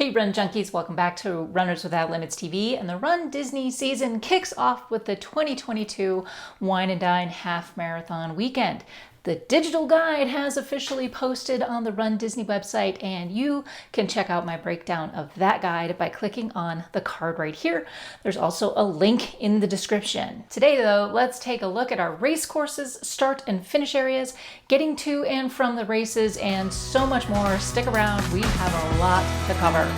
Hey Run Junkies, welcome back to Runners Without Limits TV, and the Run Disney season kicks off with the 2022 Wine and Dine Half Marathon weekend. The digital guide has officially posted on the Run Disney website, and you can check out my breakdown of that guide by clicking on the card right here. There's also a link in the description. Today though, let's take a look at our race courses, start and finish areas, getting to and from the races, and so much more. Stick around, we have a lot to cover.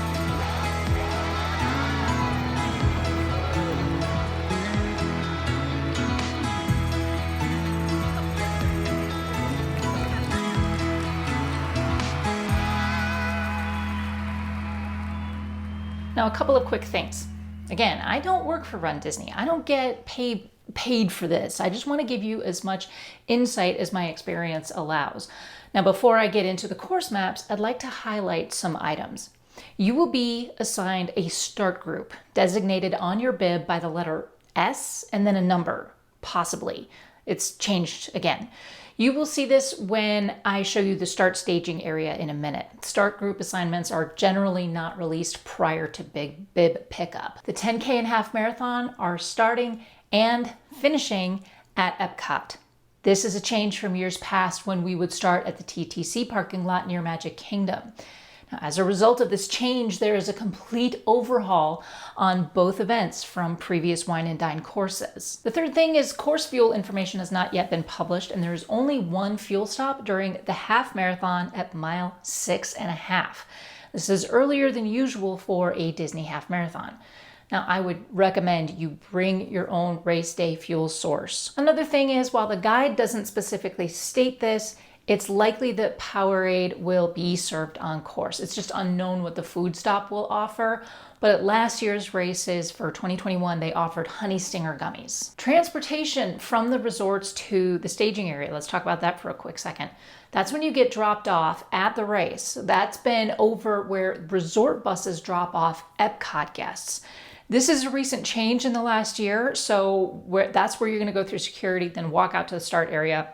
Now, a couple of quick things. Again, I don't work for Run Disney. I don't get paid for this. I just want to give you as much insight as my experience allows. Now, before I get into the course maps, I'd like to highlight some items. You will be assigned a start group designated on your bib by the letter S and then a number, possibly. It's changed again. You will see this when I show you the start staging area in a minute. Start group assignments are generally not released prior to bib pickup. The 10K and half marathon are starting and finishing at Epcot. This is a change from years past when we would start at the TTC parking lot near Magic Kingdom. Now, as a result of this change, there is a complete overhaul on both events from previous Wine and Dine courses. The third thing is course fuel information has not yet been published, and there is only one fuel stop during the half marathon at mile 6.5. This is earlier than usual for a Disney half marathon. Now, I would recommend you bring your own race day fuel source. Another thing is, while the guide doesn't specifically state this, it's likely that Powerade will be served on course. It's just unknown what the food stop will offer, but at last year's races for 2021, they offered honey stinger gummies. Transportation from the resorts to the staging area, let's talk about that for a quick second. That's when you get dropped off at the race. That's been over where resort buses drop off Epcot guests. This is a recent change in the last year, so that's where you're gonna go through security, then walk out to the start area.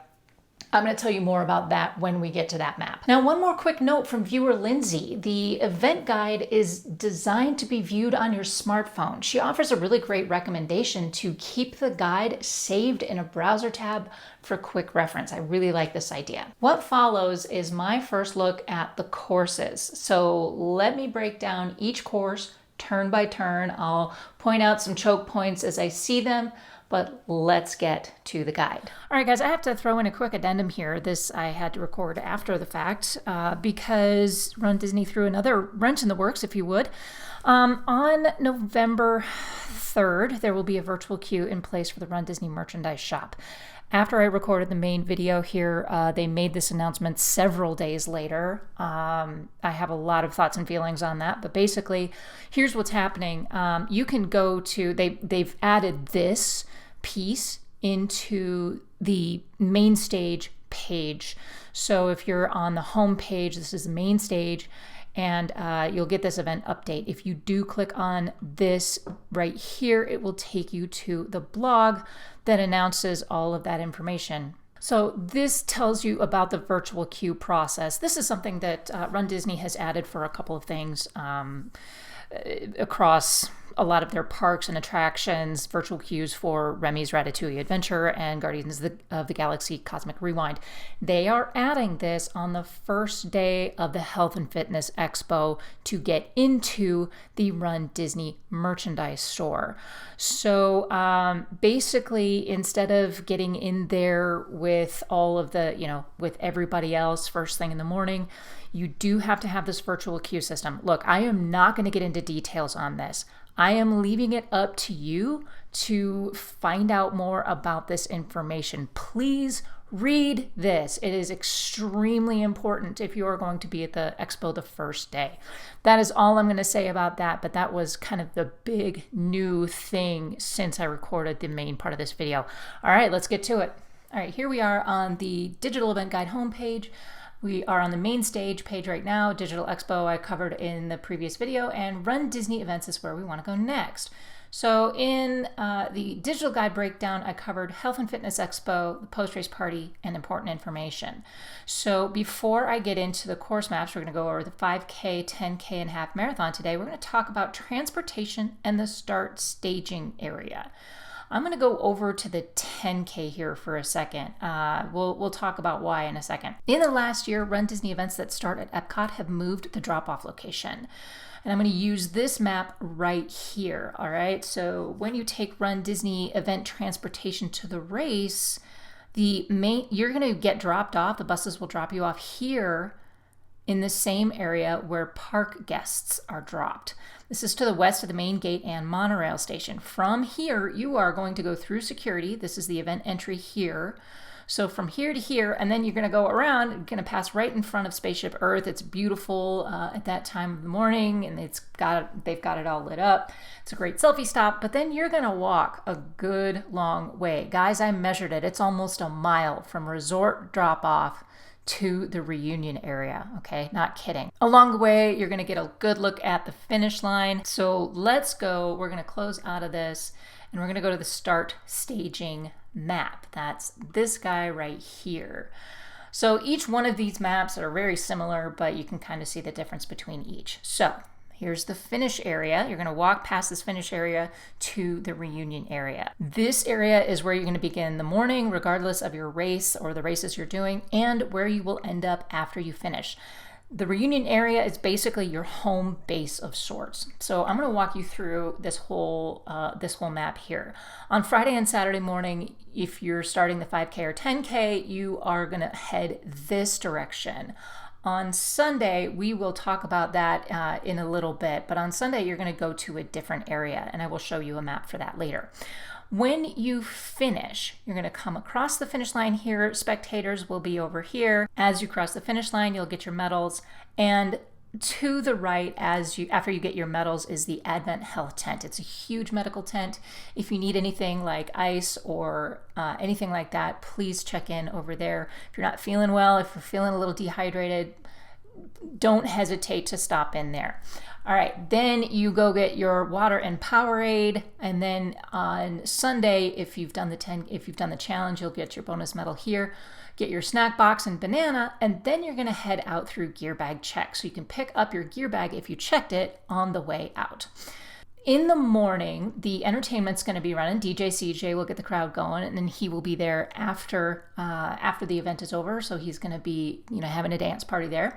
I'm going to tell you more about that when we get to that map. Now, one more quick note from viewer Lindsay. The event guide is designed to be viewed on your smartphone. She offers a really great recommendation to keep the guide saved in a browser tab for quick reference. I really like this idea. What follows is my first look at the courses. So let me break down each course turn by turn. I'll point out some choke points as I see them, but let's get to the guide. All right, guys, I have to throw in a quick addendum here. This I had to record after the fact because Run Disney threw another wrench in the works, if you would. On November 3rd, there will be a virtual queue in place for the Run Disney merchandise shop. After I recorded the main video here, they made this announcement several days later. I have a lot of thoughts and feelings on that, but basically, here's what's happening. You can go to, they've added this piece into the main stage page. So if you're on the home page, this is the main stage, and you'll get this event update. If you do click on this right here, it will take you to the blog that announces all of that information. So this tells you about the virtual queue process. This is something that Run Disney has added for a couple of things across a lot of their parks and attractions, virtual queues for Remy's Ratatouille Adventure and Guardians of the Galaxy Cosmic Rewind. They are adding this on the first day of the Health and Fitness Expo to get into the Run Disney merchandise store. So basically, instead of getting in there with all of the, with everybody else first thing in the morning, you do have to have this virtual queue system. Look, I am not going to get into details on this. I am leaving it up to you to find out more about this information. Please read this. It is extremely important if you are going to be at the expo the first day. That is all I'm going to say about that, but that was kind of the big new thing since I recorded the main part of this video. All right, let's get to it. All right, here we are on the Digital Event Guide homepage. We are on the main stage page right now. Digital Expo I covered in the previous video, and Run Disney Events is where we want to go next. So in the digital guide breakdown, I covered Health and Fitness Expo, the post-race party, and important information. So before I get into the course maps, we're going to go over the 5K, 10K, and half marathon today. We're going to talk about transportation and the start staging area. I'm going to go over to the 10K here for a second. We'll talk about why in a second. In the last year, RunDisney events that start at Epcot have moved the drop-off location. And I'm going to use this map right here, all right? So when you take RunDisney event transportation to the race, you're going to get dropped off. The buses will drop you off here in the same area where park guests are dropped. This is to the west of the main gate and monorail station. From here, you are going to go through security. This is the event entry here. So from here to here, and then you're going to go around, you're going to pass right in front of Spaceship Earth. It's beautiful at that time of the morning, and they've got it all lit up. It's a great selfie stop, but then you're going to walk a good long way. Guys, I measured it. It's almost a mile from resort drop-off to the reunion area, okay? Not kidding. Along the way, you're going to get a good look at the finish line. So let's go. We're going to close out of this, and we're going to go to the start staging map. That's this guy right here. So each one of these maps are very similar, but you can kind of see the difference between each. So here's the finish area. You're going to walk past this finish area to the reunion area. This area is where you're going to begin the morning, regardless of your race or the races you're doing, and where you will end up after you finish. The reunion area is basically your home base of sorts. So I'm going to walk you through this whole map here. On Friday and Saturday morning, if you're starting the 5K or 10K, you are going to head this direction. On Sunday, we will talk about that in a little bit, but on Sunday, you're going to go to a different area, and I will show you a map for that later. When you finish, you're going to come across the finish line here. Spectators will be over here. As you cross the finish line, you'll get your medals, and to the right, after you get your medals, is the Advent Health Tent. It's a huge medical tent. If you need anything like ice or anything like that, please check in over there. If you're not feeling well, if you're feeling a little dehydrated, don't hesitate to stop in there. All right, then you go get your water and Powerade, and then on Sunday, if you've done the challenge, you'll get your bonus medal here. Get your snack box and banana, and then you're going to head out through gear bag check. So you can pick up your gear bag if you checked it on the way out. In the morning, the entertainment's going to be running. DJ CJ will get the crowd going, and then he will be there after the event is over. So he's going to be, having a dance party there.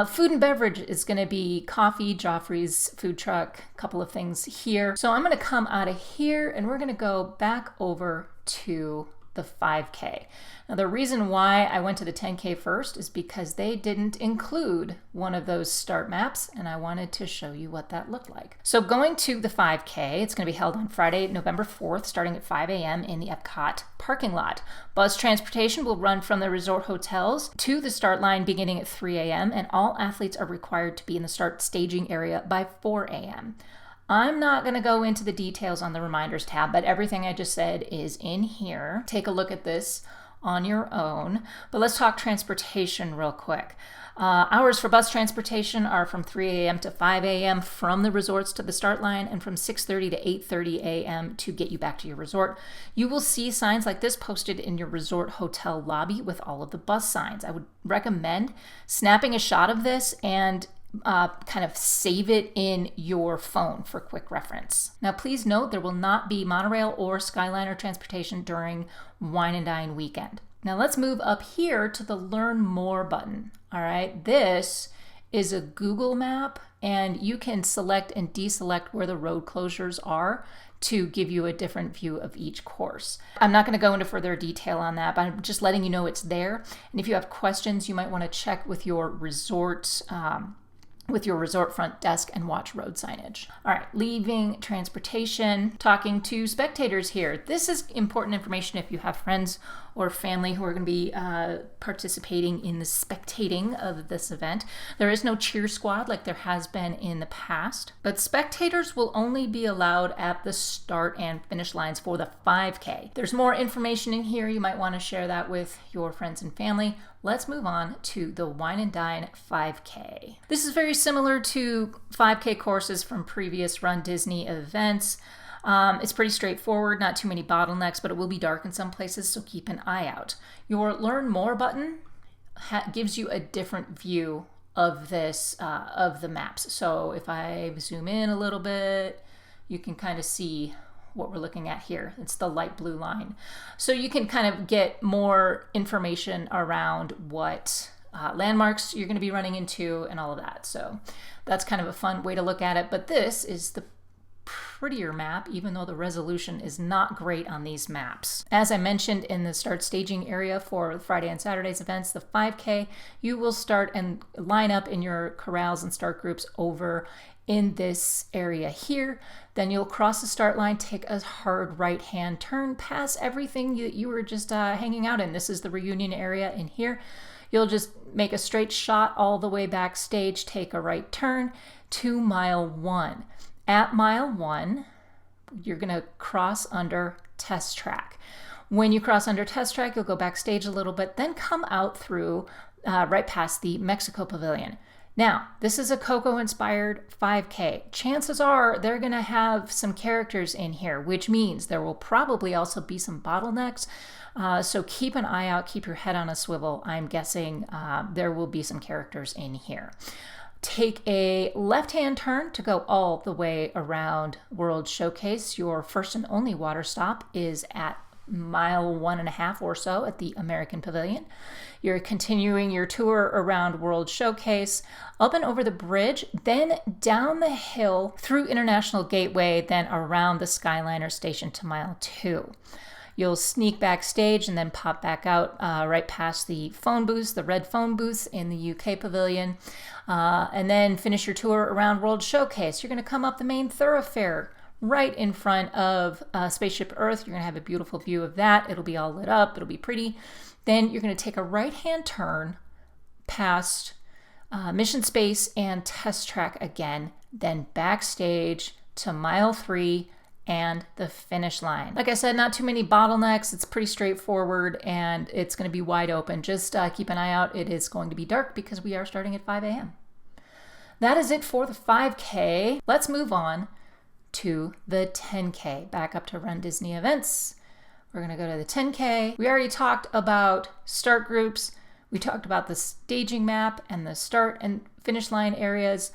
Food and beverage is going to be coffee, Joffrey's food truck, a couple of things here. So I'm going to come out of here, and we're going to go back over to the 5K. Now, the reason why I went to the 10K first is because they didn't include one of those start maps, and I wanted to show you what that looked like. So going to the 5K, it's going to be held on Friday, November 4th, starting at 5 a.m. in the Epcot parking lot. Bus transportation will run from the resort hotels to the start line beginning at 3 a.m., and all athletes are required to be in the start staging area by 4 a.m. I'm not going to go into the details on the reminders tab, but everything I just said is in here. Take a look at this on your own. But let's talk transportation real quick. Hours for bus transportation are from 3 a.m. to 5 a.m. from the resorts to the start line, and from 6:30 to 8:30 a.m. to get you back to your resort. You will see signs like this posted in your resort hotel lobby with all of the bus signs. I would recommend snapping a shot of this and kind of save it in your phone for quick reference. Now, please note there will not be monorail or Skyliner transportation during Wine and Dine weekend. Now, let's move up here to the Learn More button. All right, this is a Google map, and you can select and deselect where the road closures are to give you a different view of each course. I'm not going to go into further detail on that, but I'm just letting you know it's there. And if you have questions, you might want to check with your resort front desk and watch road signage. All right, leaving transportation, talking to spectators here. This is important information if you have friends or family who are going to be participating in the spectating of this event. There is no cheer squad like there has been in the past, but spectators will only be allowed at the start and finish lines for the 5K. There's more information in here. You might want to share that with your friends and family. Let's move on to the Wine and Dine 5K. This is very similar to 5K courses from previous RunDisney events. It's pretty straightforward, not too many bottlenecks, but it will be dark in some places, so keep an eye out. Your Learn More button gives you a different view of this, of the maps. So if I zoom in a little bit, you can kind of see what we're looking at here. It's the light blue line. So you can kind of get more information around what landmarks you're going to be running into and all of that. So that's kind of a fun way to look at it. But this is the prettier map, even though the resolution is not great on these maps. As I mentioned in the start staging area for Friday and Saturday's events, the 5K, you will start and line up in your corrals and start groups over in this area here. Then you'll cross the start line, take a hard right-hand turn, pass everything that you were just hanging out in. This is the reunion area in here. You'll just make a straight shot all the way backstage, take a right turn to mile 1. At mile 1, you're going to cross under test track. When you cross under test track, you'll go backstage a little bit, then come out through right past the Mexico Pavilion. Now, this is a Coco-inspired 5K. Chances are they're going to have some characters in here, which means there will probably also be some bottlenecks. So keep an eye out, keep your head on a swivel. I'm guessing there will be some characters in here. Take a left-hand turn to go all the way around World Showcase. Your first and only water stop is at mile 1.5 or so at the American Pavilion. You're continuing your tour around World Showcase, up and over the bridge, then down the hill through International Gateway, then around the Skyliner station to mile 2. You'll sneak backstage and then pop back out right past the phone booths, the red phone booths in the UK Pavilion, and then finish your tour around World Showcase. You're going to come up the main thoroughfare right in front of Spaceship Earth. You're going to have a beautiful view of that. It'll be all lit up. It'll be pretty. Then you're going to take a right-hand turn past Mission Space and Test Track again, then backstage to mile 3 and the finish line. Like I said, not too many bottlenecks. It's pretty straightforward and it's going to be wide open. Just keep an eye out. It is going to be dark because we are starting at 5 a.m. That is it for the 5K. Let's move on to the 10K. Back up to RunDisney events. We're going to go to the 10K. We already talked about start groups. We talked about the staging map and the start and finish line areas.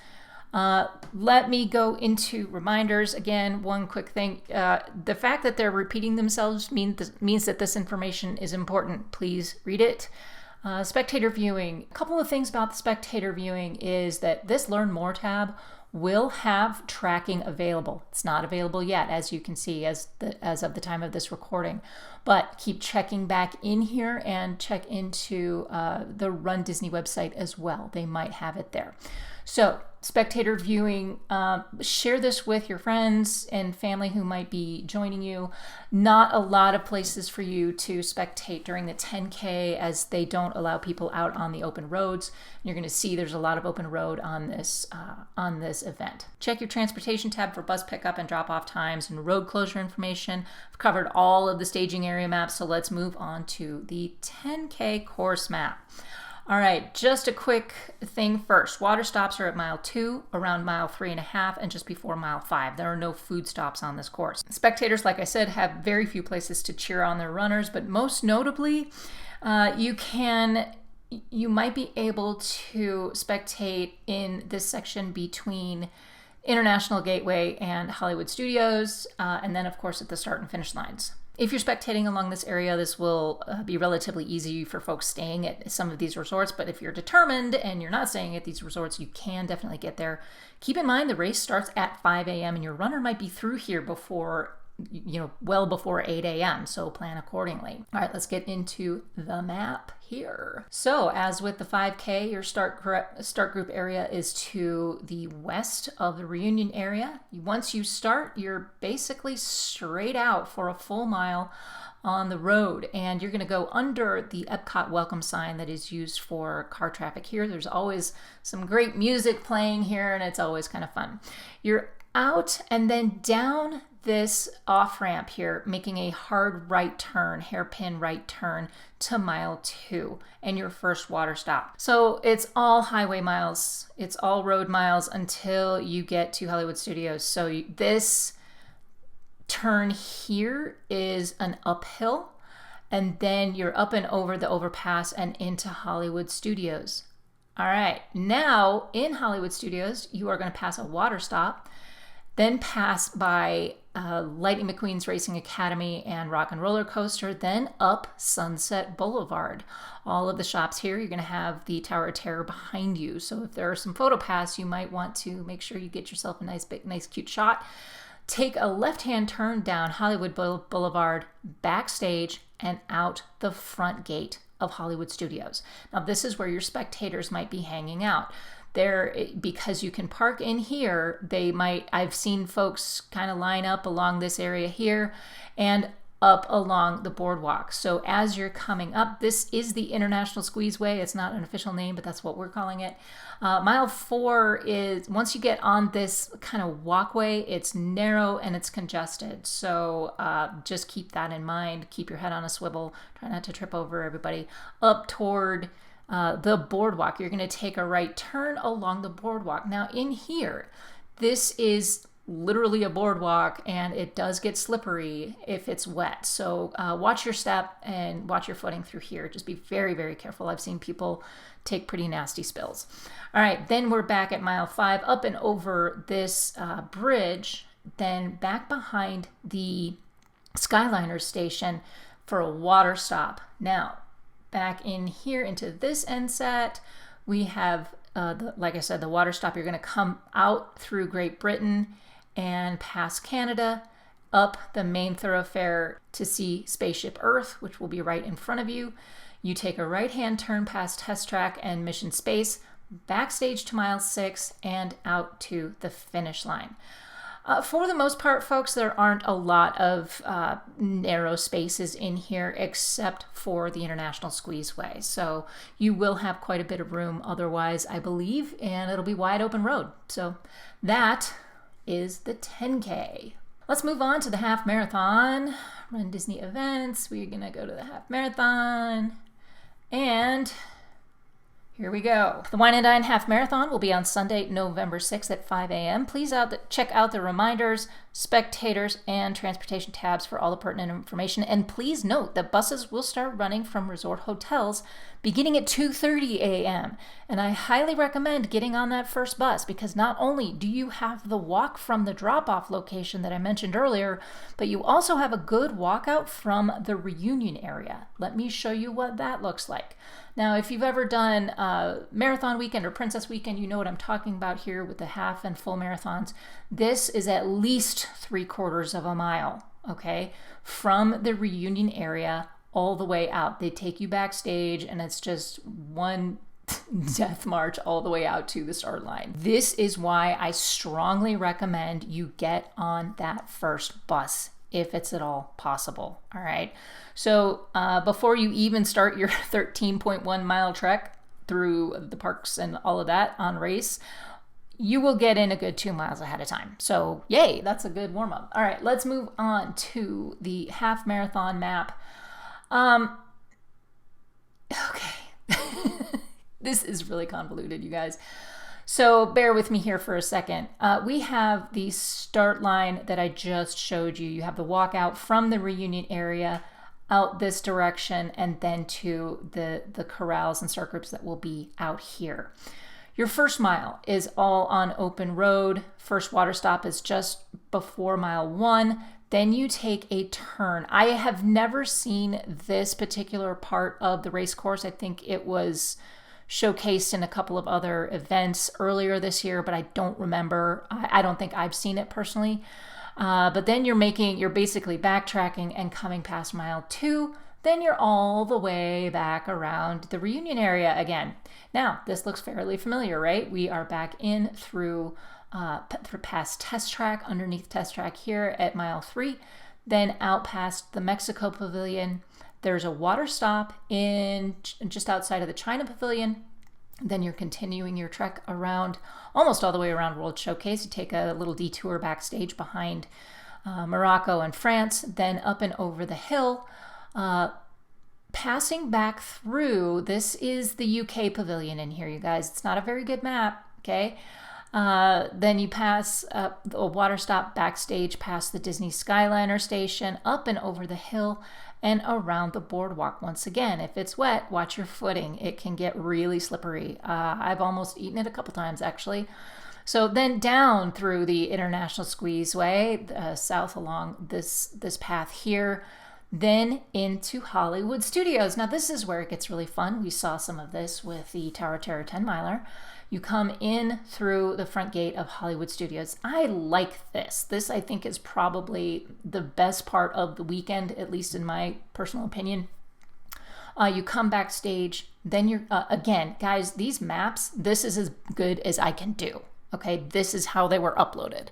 Let me go into reminders. Again, one quick thing. The fact that they're repeating themselves means that this information is important. Please read it. Spectator viewing. A couple of things about the spectator viewing is that this Learn More tab will have tracking available. It's not available yet, as you can see as of the time of this recording. But keep checking back in here and check into the RunDisney website as well. They might have it there. So spectator viewing, share this with your friends and family who might be joining you. Not a lot of places for you to spectate during the 10K as they don't allow people out on the open roads. You're going to see there's a lot of open road on this event. Check your transportation tab for bus pickup and drop off times and road closure information. I've covered all of the staging area maps, so let's move on to the 10K course map. All right, just a quick thing first. Water stops are at mile 2, around mile 3.5, and just before mile 5. There are no food stops on this course. Spectators, like I said, have very few places to cheer on their runners, but most notably, you might be able to spectate in this section between International Gateway and Hollywood Studios, and then, of course, at the start and finish lines. If you're spectating along this area, this will be relatively easy for folks staying at some of these resorts, but if you're determined and you're not staying at these resorts, you can definitely get there. Keep in mind the race starts at 5 a.m. and your runner might be through here before, well before 8 a.m., so plan accordingly. All right, let's get into the map here. So as with the 5K, your start group area is to the west of the reunion area. Once you start, you're basically straight out for a full mile on the road, and you're going to go under the Epcot welcome sign that is used for car traffic here. There's always some great music playing here, and it's always kind of fun. You're out and then down this off-ramp here, making a hard right turn, hairpin right turn to mile 2 and your first water stop. So it's all highway miles, it's all road miles until you get to Hollywood Studios. So this turn here is an uphill, and then you're up and over the overpass and into Hollywood Studios. All right, now in Hollywood Studios, you are going to pass a water stop, then pass by Lightning McQueen's Racing Academy and Rock and Roller Coaster, then up Sunset Boulevard. All of the shops here, you're going to have the Tower of Terror behind you. So if there are some photo paths, you might want to make sure you get yourself a nice, big, nice, cute shot. Take a left-hand turn down Hollywood Boulevard, backstage, and out the front gate of Hollywood Studios. Now, this is where your spectators might be hanging out. There, because you can park in here, I've seen folks kind of line up along this area here and up along the boardwalk. So as you're coming up, this is the International Squeezeway. It's not an official name, but that's what we're calling it. Mile 4 is, once you get on this kind of walkway, it's narrow and it's congested. So just keep that in mind. Keep your head on a swivel. Try not to trip over everybody. Up toward the boardwalk, you're going to take a right turn along the boardwalk. Now in here, this is literally a boardwalk and it does get slippery if it's wet. So watch your step and watch your footing through here. Just be very, very careful. I've seen people take pretty nasty spills. All right, then we're back at mile 5, up and over this bridge, then back behind the Skyliner station for a water stop. Now, back in here into this end set, we have, like I said, the water stop. You're going to come out through Great Britain and past Canada, up the main thoroughfare to see Spaceship Earth, which will be right in front of you. You take a right-hand turn past Test Track and Mission Space, backstage to mile 6, and out to the finish line. For the most part, folks, there aren't a lot of narrow spaces in here except for the International Squeezeway. So you will have quite a bit of room otherwise, I believe, and it'll be wide open road. So that is the 10K. Let's move on to the half marathon. Run Disney events. We're going to go to the half marathon. And here we go. The Wine and Dine Half Marathon will be on Sunday, November 6th at 5 a.m. Please check out the reminders, spectators, and transportation tabs for all the pertinent information. And please note that buses will start running from resort hotels beginning at 2:30 a.m. And I highly recommend getting on that first bus because not only do you have the walk from the drop-off location that I mentioned earlier, but you also have a good walkout from the reunion area. Let me show you what that looks like. Now, if you've ever done Marathon Weekend or Princess Weekend, you know what I'm talking about here with the half and full marathons. This is at least 3/4 of a mile, okay, from the reunion area all the way out. They take you backstage and it's just one death march all the way out to the start line. This is why I strongly recommend you get on that first bus if it's at all possible. All right. So before you even start your 13.1 mile trek through the parks and all of that on race, you will get in a good 2 miles ahead of time. So yay, that's a good warm up. All right, let's move on to the half marathon map. Okay. This is really convoluted, you guys. So bear with me here for a second. We have the start line that I just showed you. You have the walkout from the reunion area out this direction and then to the corrals and circuits that will be out here. Your first mile is all on open road. First water stop is just before mile 1. Then you take a turn. I have never seen this particular part of the race course. I think it was showcased in a couple of other events earlier this year, but I don't remember. I don't think I've seen it personally. But then you're basically backtracking and coming past mile 2. Then you're all the way back around the reunion area again. Now, this looks fairly familiar, right? We are back in through past Test Track, underneath Test Track here at mile 3, then out past the Mexico Pavilion. There's a water stop in just outside of the China Pavilion. Then you're continuing your trek around, almost all the way around World Showcase. You take a little detour backstage behind Morocco and France, then up and over the hill. Passing back through, this is the UK Pavilion in here, you guys. It's not a very good map, okay? Then you pass a water stop backstage past the Disney Skyliner station, up and over the hill, and around the boardwalk. Once again, if it's wet, watch your footing. It can get really slippery. I've almost eaten it a couple times, actually. So then down through the International Squeezeway, south along this path here, then into Hollywood Studios. Now this is where it gets really fun. We saw some of this with the Tower of Terror 10 miler. You come in through the front gate of Hollywood Studios. I like this. This, I think, is probably the best part of the weekend, at least in my personal opinion. You come backstage, then you're, again, guys, these maps, this is as good as I can do. Okay, this is how they were uploaded.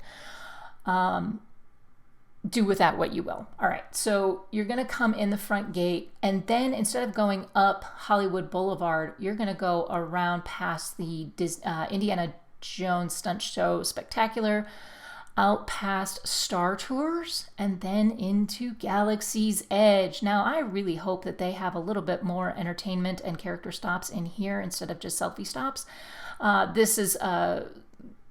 Do with that what you will. All right, so you're gonna come in the front gate, and then instead of going up Hollywood Boulevard, you're gonna go around past the Indiana Jones Stunt Show Spectacular, out past Star Tours, and then into Galaxy's Edge. Now, I really hope that they have a little bit more entertainment and character stops in here instead of just selfie stops. This is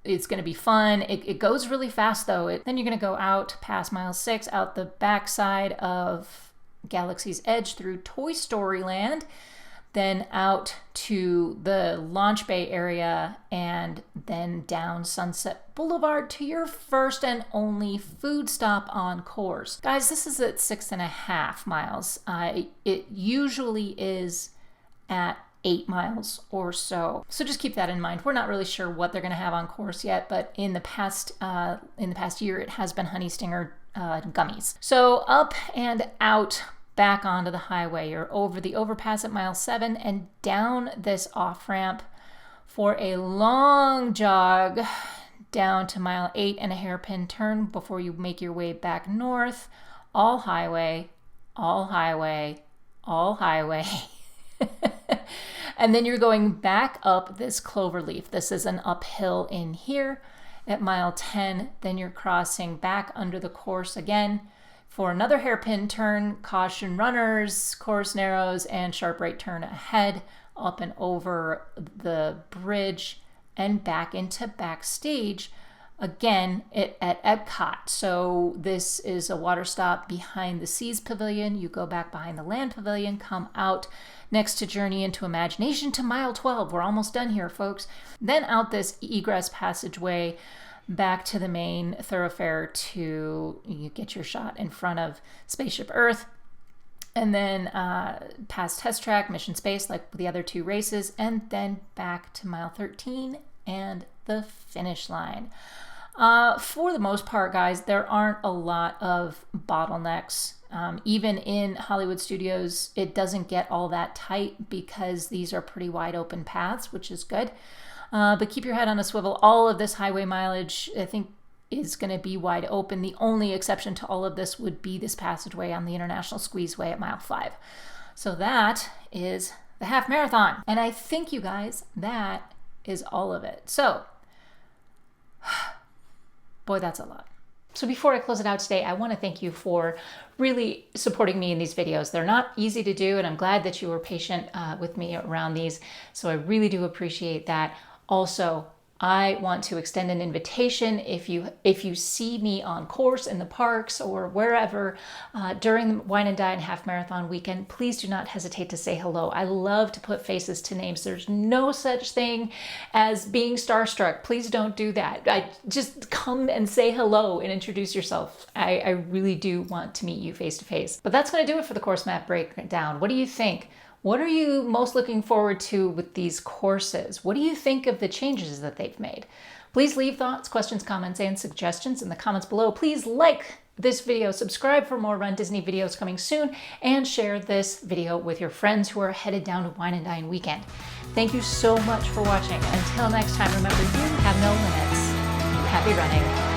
it's going to be fun. It goes really fast though. Then you're going to go out past mile 6, out the backside of Galaxy's Edge through Toy Story Land, then out to the Launch Bay area, and then down Sunset Boulevard to your first and only food stop on course. Guys, this is at 6.5 miles. It usually is at 8 miles or so. So just keep that in mind. We're not really sure what they're going to have on course yet, but in the past year, it has been honey stinger gummies. So up and out, back onto the highway. You're over the overpass at mile 7 and down this off ramp for a long jog down to mile 8 and a hairpin turn before you make your way back north. All highway, all highway, all highway. And then you're going back up this cloverleaf. This is an uphill in here at mile 10. Then you're crossing back under the course again for another hairpin turn. Caution runners, course narrows, and sharp right turn ahead, up and over the bridge and back into backstage again at Epcot. So this is a water stop behind the Seas Pavilion. You go back behind the Land Pavilion, come out next to Journey into Imagination to mile 12. We're almost done here, folks. Then out this egress passageway back to the main thoroughfare to you get your shot in front of Spaceship Earth. And then past Test Track, Mission Space, like the other two races, and then back to mile 13 and the finish line. For the most part, guys, there aren't a lot of bottlenecks. Even in Hollywood Studios, it doesn't get all that tight because these are pretty wide open paths, which is good. But keep your head on a swivel. All of this highway mileage, I think, is going to be wide open. The only exception to all of this would be this passageway on the International Squeezeway at mile 5. So that is the half marathon. And I think, you guys, that is all of it. So, boy, that's a lot. So before I close it out today, I want to thank you for really supporting me in these videos. They're not easy to do, and I'm glad that you were patient with me around these. So I really do appreciate that. Also, I want to extend an invitation. If you see me on course in the parks or wherever during the Wine and Dine Half Marathon weekend, please do not hesitate to say hello. I love to put faces to names. There's no such thing as being starstruck. Please don't do that. Just come and say hello and introduce yourself. I really do want to meet you face to face. But that's going to do it for the course map breakdown. What do you think? What are you most looking forward to with these courses? What do you think of the changes that they've made? Please leave thoughts, questions, comments, and suggestions in the comments below. Please like this video, subscribe for more Run Disney videos coming soon, and share this video with your friends who are headed down to Wine and Dine weekend. Thank you so much for watching. Until next time, remember, you have no limits. Happy running.